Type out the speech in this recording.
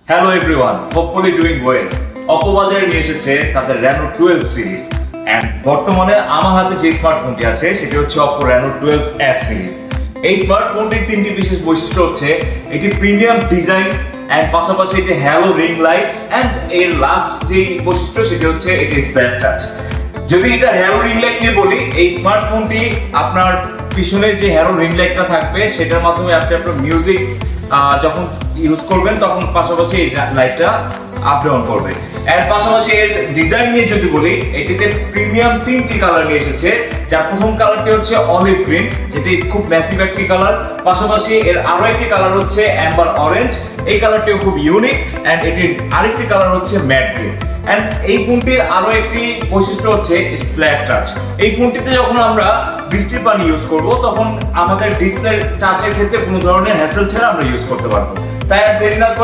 Hello everyone, hopefully doing well. Oppo বাজারে নিয়ে এসেছে তাদের Reno 12 সিরিজ এন্ড বর্তমানে আমার হাতে যে স্মার্টফোনটি আছে সেটি হচ্ছে Oppo Reno 12F সিরিজ। এই স্মার্টফোনটির তিনটি বিশেষ বৈশিষ্ট্য হচ্ছে এটি প্রিমিয়াম ডিজাইন এন্ড পাশাপাশি এটি হ্যালো রিং লাইট এন্ড এর লাস্ট যে বৈশিষ্ট্য সেটি হচ্ছে এটি স্প্ল্যাশ টাচ। যদি এটা হ্যালো রিং লাইট নিয়ে বলি, এই স্মার্টফোনটি আপনার পিছনে যে হ্যালো রিং লাইটটা থাকবে সেটার মাধ্যমে আপনি আপনার মিউজিক যখন ইউজ করবেন তখন পাশাপাশি এই লাইটটা আপ ডাউন করবে। এর পাশাপাশি এর ডিজাইন নিয়ে যদি বলি, এটিতে প্রিমিয়াম তিনটি কালার নিয়ে এসেছে। যার প্রথম কালারটি হচ্ছে অলিভ গ্রিন, যেটি খুব ম্যাসিভ একটি কালার। পাশাপাশি এর আরো একটি কালার হচ্ছে অ্যাম্বার অরেঞ্জ, এই কালারটিও খুব ইউনিক। এন্ড এটির আরেকটি কালার হচ্ছে ম্যাট গ্রিন। এন্ড এই ফোনটির আরো একটি বৈশিষ্ট্য হচ্ছে স্প্ল্যাশ টাচ। এই ফোনটিতে যখন আমরা বৃষ্টির পানি ইউজ করব তখন আমাদের ডিসপ্লে টাচের ক্ষেত্রে কোনো ধরনের হ্যাসেল ছাড়া আমরা ইউজ করতে পারবো। তাই আর দেরি না করে